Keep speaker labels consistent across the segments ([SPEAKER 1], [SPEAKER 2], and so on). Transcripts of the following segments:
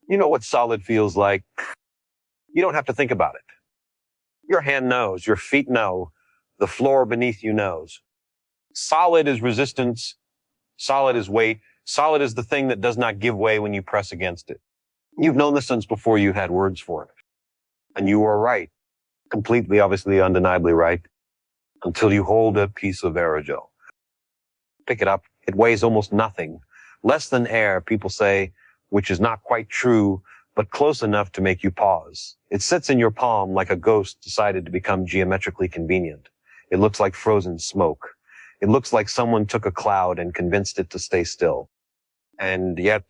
[SPEAKER 1] You know what solid feels like. You don't have to think about it. Your hand knows, your feet know, the floor beneath you knows. Solid is resistance. Solid is weight. Solid is the thing that does not give way when you press against it. You've known this since before you had words for it. And you are right. Completely, obviously, undeniably right. Until you hold a piece of aerogel. Pick it up. It weighs almost nothing. Less than air, people say, which is not quite true, but close enough to make you pause. It sits in your palm like a ghost decided to become geometrically convenient. It looks like frozen smoke. It looks like someone took a cloud and convinced it to stay still. And yet,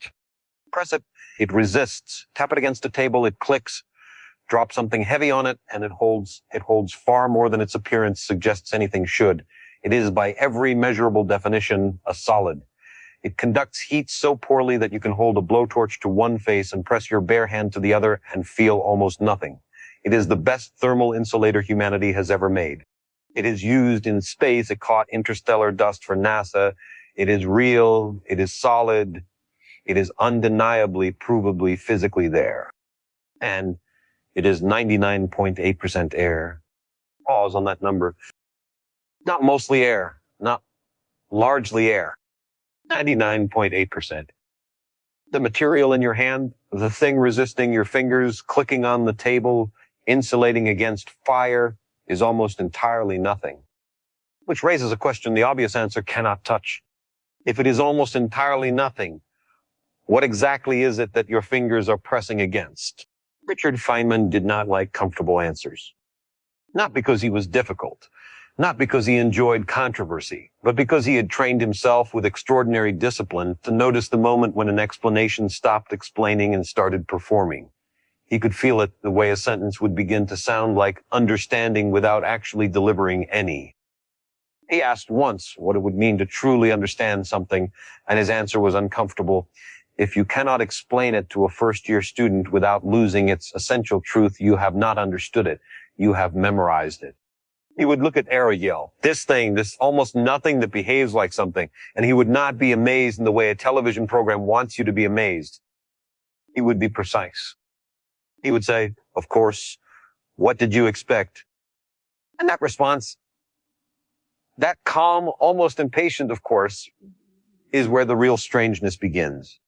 [SPEAKER 1] press it, it resists. Tap it against a table, it clicks. Drop something heavy on it, and it holds far more than its appearance suggests anything should. It is, by every measurable definition, a solid. It conducts heat so poorly that you can hold a blowtorch to one face and press your bare hand to the other and feel almost nothing. It is the best thermal insulator humanity has ever made. It is used in space. It caught interstellar dust for NASA. It is real. It is solid. It is undeniably, provably, physically there. And it is 99.8% air. Pause on that number. Not mostly air, not largely air. 99.8%. The material in your hand, the thing resisting your fingers, clicking on the table, insulating against fire, is almost entirely nothing. Which raises a question the obvious answer cannot touch. If it is almost entirely nothing, what exactly is it that your fingers are pressing against? Richard Feynman did not like comfortable answers. Not because he was difficult, not because he enjoyed controversy, but because he had trained himself with extraordinary discipline to notice the moment when an explanation stopped explaining and started performing. He could feel it the way a sentence would begin to sound like understanding without actually delivering any. He asked once what it would mean to truly understand something, and his answer was uncomfortable. If you cannot explain it to a first-year student without losing its essential truth, you have not understood it. You have memorized it. He would look at aerogel, this thing, this almost nothing that behaves like something, and he would not be amazed in the way a television program wants you to be amazed. He would be precise. He would say, of course, what did you expect? And that response, that calm, almost impatient, of course, is where the real strangeness begins.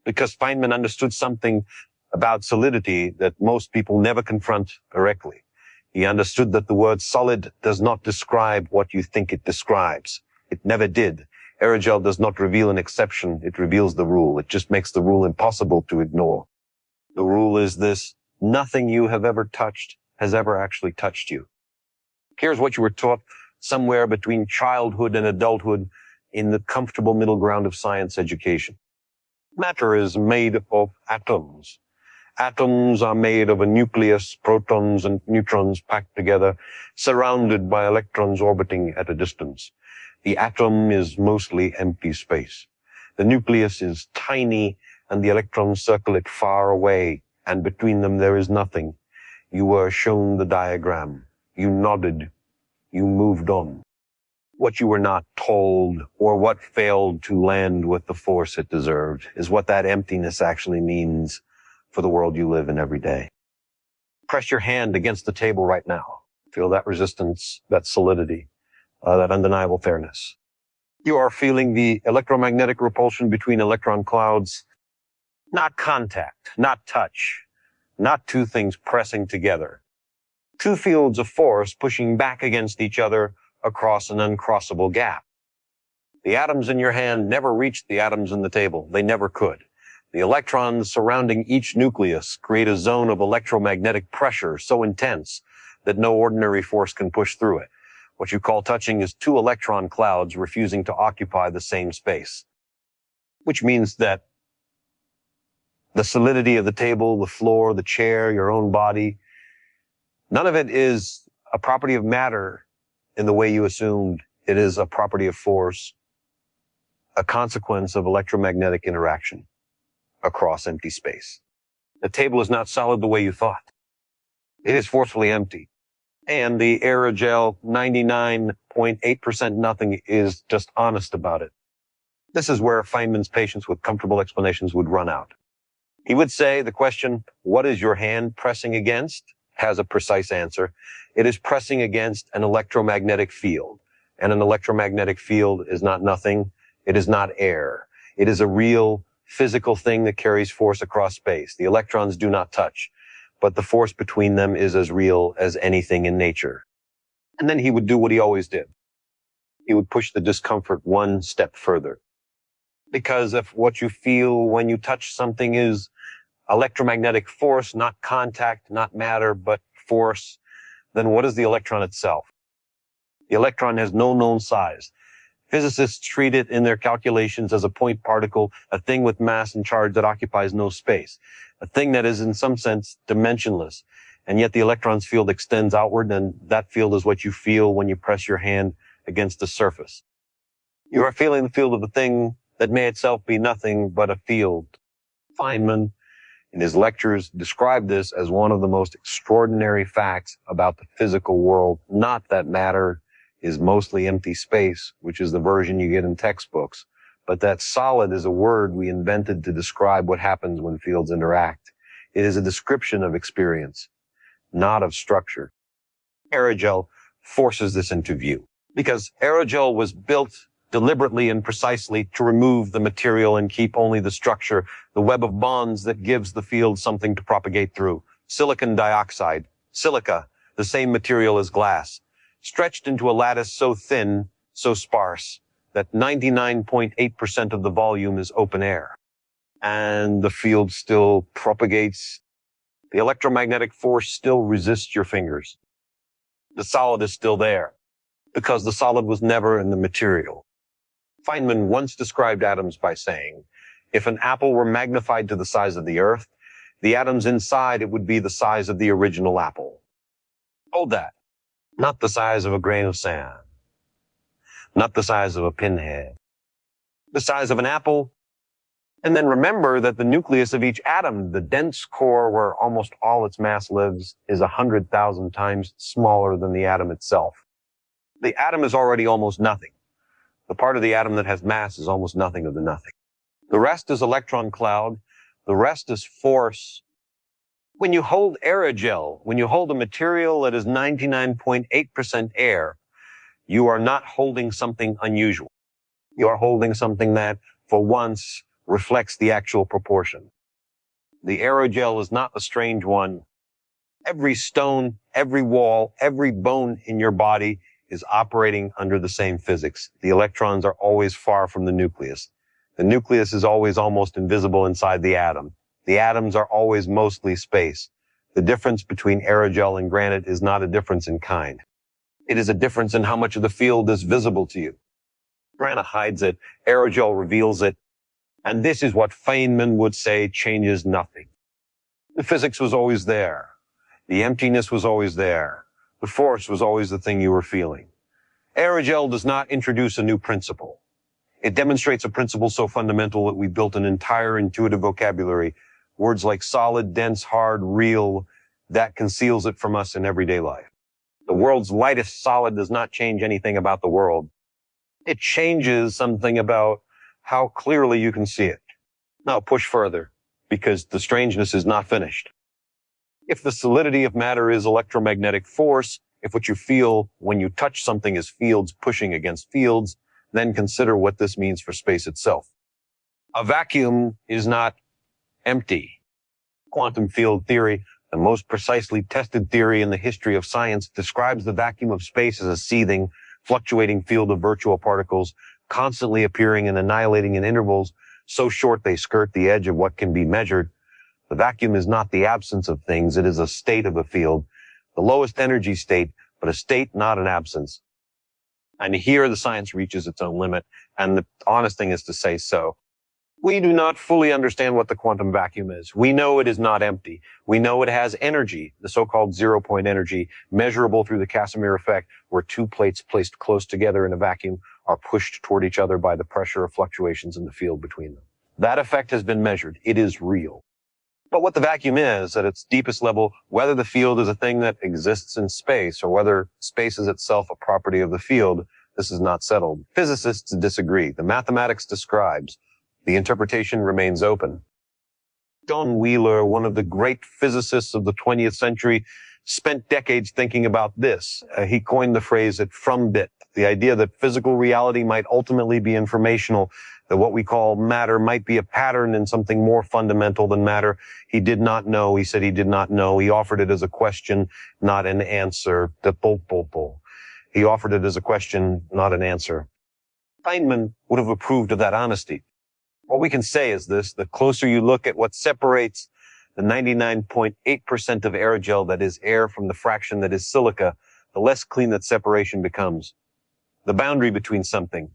[SPEAKER 1] Because Feynman understood something about solidity that most people never confront directly. He understood that the word solid does not describe what you think it describes. It never did. Aerogel does not reveal an exception. It reveals the rule. It just makes the rule impossible to ignore. The rule is this: nothing you have ever touched has ever actually touched you. Here's what you were taught somewhere between childhood and adulthood in the comfortable middle ground of science education. Matter is made of atoms. Atoms are made of a nucleus, protons and neutrons packed together, surrounded by electrons orbiting at a distance. The atom is mostly empty space. The nucleus is tiny, and the electrons circle it far away, and between them there is nothing. You were shown the diagram. You nodded. You moved on. What you were not told, or what failed to land with the force it deserved, is what that emptiness actually means for the world you live in every day. Press your hand against the table right now. Feel that resistance, that solidity, that undeniable fairness. You are feeling the electromagnetic repulsion between electron clouds. Not contact, not touch, not two things pressing together. Two fields of force pushing back against each other across an uncrossable gap. The atoms in your hand never reached the atoms in the table. They never could. The electrons surrounding each nucleus create a zone of electromagnetic pressure so intense that no ordinary force can push through it. What you call touching is two electron clouds refusing to occupy the same space. Which means that the solidity of the table, the floor, the chair, your own body, none of it is a property of matter in the way you assumed. It is a property of force, a consequence of electromagnetic interaction across empty space. The table is not solid the way you thought. It is forcefully empty. And the aerogel 99.8% nothing is just honest about it. This is where Feynman's patience with comfortable explanations would run out. He would say the question, what is your hand pressing against, has a precise answer. It is pressing against an electromagnetic field. And an electromagnetic field is not nothing. It is not air. It is a real physical thing that carries force across space. The electrons do not touch, but the force between them is as real as anything in nature. And then he would do what he always did. He would push the discomfort one step further. Because if what you feel when you touch something is electromagnetic force, not contact, not matter, but force, then what is the electron itself? The electron has no known size. Physicists treat it in their calculations as a point particle, a thing with mass and charge that occupies no space, a thing that is in some sense dimensionless. And yet the electron's field extends outward, and that field is what you feel when you press your hand against the surface. You are feeling the field of a thing that may itself be nothing but a field. Feynman, in his lectures, described this as one of the most extraordinary facts about the physical world, not that matter is mostly empty space, which is the version you get in textbooks, but that solid is a word we invented to describe what happens when fields interact. It is a description of experience, not of structure. Aerogel forces this into view, because aerogel was built deliberately and precisely to remove the material and keep only the structure, the web of bonds that gives the field something to propagate through. Silicon dioxide, silica, the same material as glass, stretched into a lattice so thin, so sparse, that 99.8% of the volume is open air. And the field still propagates. The electromagnetic force still resists your fingers. The solid is still there, because the solid was never in the material. Feynman once described atoms by saying, if an apple were magnified to the size of the earth, the atoms inside it would be the size of the original apple. Hold that. Not the size of a grain of sand. Not the size of a pinhead. The size of an apple. And then remember that the nucleus of each atom, the dense core where almost all its mass lives, is 100,000 times smaller than the atom itself. The atom is already almost nothing. The part of the atom that has mass is almost nothing of the nothing. The rest is electron cloud. The rest is force. When you hold aerogel, when you hold a material that is 99.8% air, you are not holding something unusual. You are holding something that, for once, reflects the actual proportion. The aerogel is not a strange one. Every stone, every wall, every bone in your body is operating under the same physics. The electrons are always far from the nucleus. The nucleus is always almost invisible inside the atom. The atoms are always mostly space. The difference between aerogel and granite is not a difference in kind. It is a difference in how much of the field is visible to you. Granite hides it, aerogel reveals it, and this is what Feynman would say changes nothing. The physics was always there. The emptiness was always there. The force was always the thing you were feeling. Aerogel does not introduce a new principle. It demonstrates a principle so fundamental that we built an entire intuitive vocabulary, words like solid, dense, hard, real, that conceals it from us in everyday life. The world's lightest solid does not change anything about the world. It changes something about how clearly you can see it. Now push further, because the strangeness is not finished. If the solidity of matter is electromagnetic force, if what you feel when you touch something is fields pushing against fields, then consider what this means for space itself. A vacuum is not empty. Quantum field theory, the most precisely tested theory in the history of science, describes the vacuum of space as a seething, fluctuating field of virtual particles, constantly appearing and annihilating in intervals so short they skirt the edge of what can be measured. The vacuum is not the absence of things, it is a state of a field, the lowest energy state, but a state, not an absence. And here the science reaches its own limit, and the honest thing is to say so. We do not fully understand what the quantum vacuum is. We know it is not empty. We know it has energy, the so-called zero-point energy, measurable through the Casimir effect, where two plates placed close together in a vacuum are pushed toward each other by the pressure of fluctuations in the field between them. That effect has been measured. It is real. But what the vacuum is, at its deepest level, whether the field is a thing that exists in space or whether space is itself a property of the field, this is not settled. Physicists disagree. The mathematics describes. The interpretation remains open. John Wheeler, one of the great physicists of the 20th century, spent decades thinking about this. He coined the phrase at from bit, the idea that physical reality might ultimately be informational, that what we call matter might be a pattern in something more fundamental than matter. He did not know. He said he did not know. He offered it as a question, not an answer. He offered it as a question, not an answer. Feynman would have approved of that honesty. What we can say is this: the closer you look at what separates the 99.8% of aerogel that is air from the fraction that is silica, the less clean that separation becomes. The boundary between something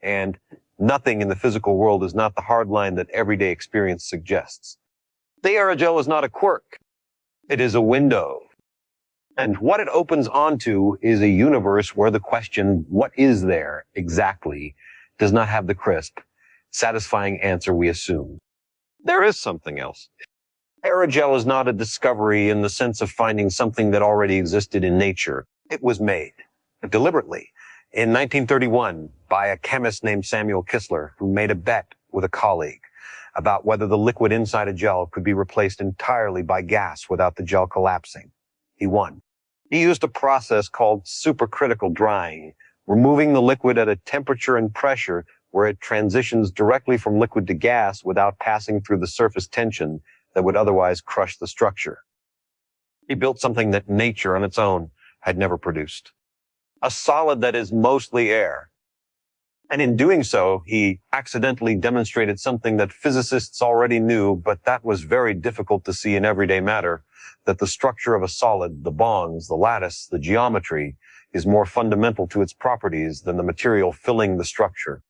[SPEAKER 1] and nothing in the physical world is not the hard line that everyday experience suggests. The aerogel is not a quirk. It is a window. And what it opens onto is a universe where the question, what is there exactly, does not have the crisp, satisfying answer we assume. There is something else. Aerogel is not a discovery in the sense of finding something that already existed in nature. It was made deliberately in 1931 by a chemist named Samuel Kistler, who made a bet with a colleague about whether the liquid inside a gel could be replaced entirely by gas without the gel collapsing. He won. He used a process called supercritical drying, removing the liquid at a temperature and pressure where it transitions directly from liquid to gas without passing through the surface tension that would otherwise crush the structure. He built something that nature on its own had never produced. A solid that is mostly air. And in doing so, he accidentally demonstrated something that physicists already knew, but that was very difficult to see in everyday matter, that the structure of a solid, the bonds, the lattice, the geometry, is more fundamental to its properties than the material filling the structure.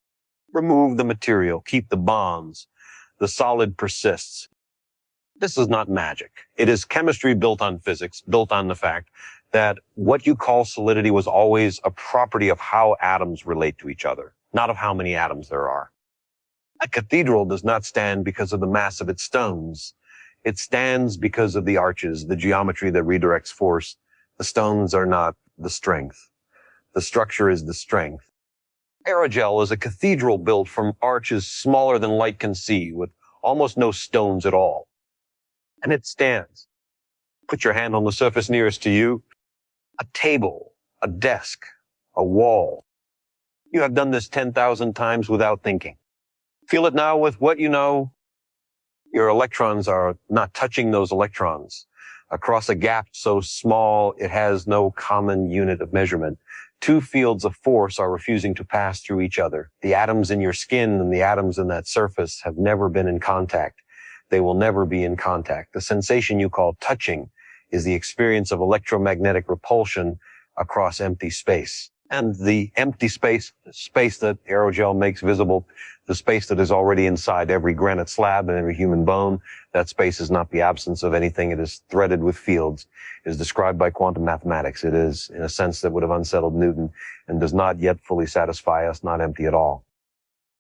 [SPEAKER 1] Remove the material, keep the bonds. The solid persists. This is not magic. It is chemistry built on physics, built on the fact that what you call solidity was always a property of how atoms relate to each other, not of how many atoms there are. A cathedral does not stand because of the mass of its stones. It stands because of the arches, the geometry that redirects force. The stones are not the strength. The structure is the strength. Aerogel is a cathedral built from arches smaller than light can see, with almost no stones at all. And it stands. Put your hand on the surface nearest to you. A table, a desk, a wall. You have done this 10,000 times without thinking. Feel it now with what you know. Your electrons are not touching those electrons. Across a gap so small it has no common unit of measurement, two fields of force are refusing to pass through each other. The atoms in your skin and the atoms in that surface have never been in contact. They will never be in contact. The sensation you call touching is the experience of electromagnetic repulsion across empty space. And the empty space that aerogel makes visible, the space that is already inside every granite slab and every human bone, that space is not the absence of anything. It is threaded with fields. It is described by quantum mathematics. It is, in a sense that would have unsettled Newton, and does not yet fully satisfy us, not empty at all.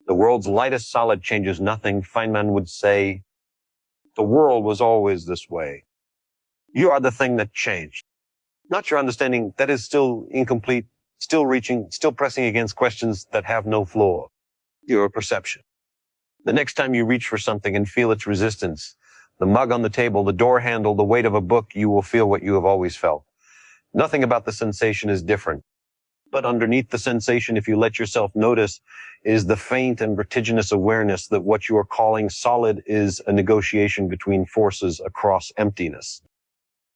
[SPEAKER 1] The world's lightest solid changes nothing. Feynman would say, the world was always this way. You are the thing that changed. Not your understanding, that is still incomplete, still reaching, still pressing against questions that have no floor. Your perception. The next time you reach for something and feel its resistance, the mug on the table, the door handle, the weight of a book, you will feel what you have always felt. Nothing about the sensation is different. But underneath the sensation, if you let yourself notice, is the faint and vertiginous awareness that what you are calling solid is a negotiation between forces across emptiness.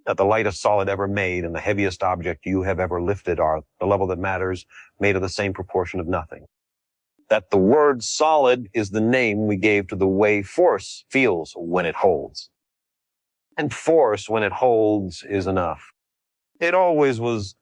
[SPEAKER 1] That the lightest solid ever made and the heaviest object you have ever lifted are the level that matters, made of the same proportion of nothing. That the word solid is the name we gave to the way force feels when it holds. And force, when it holds, is enough. It always was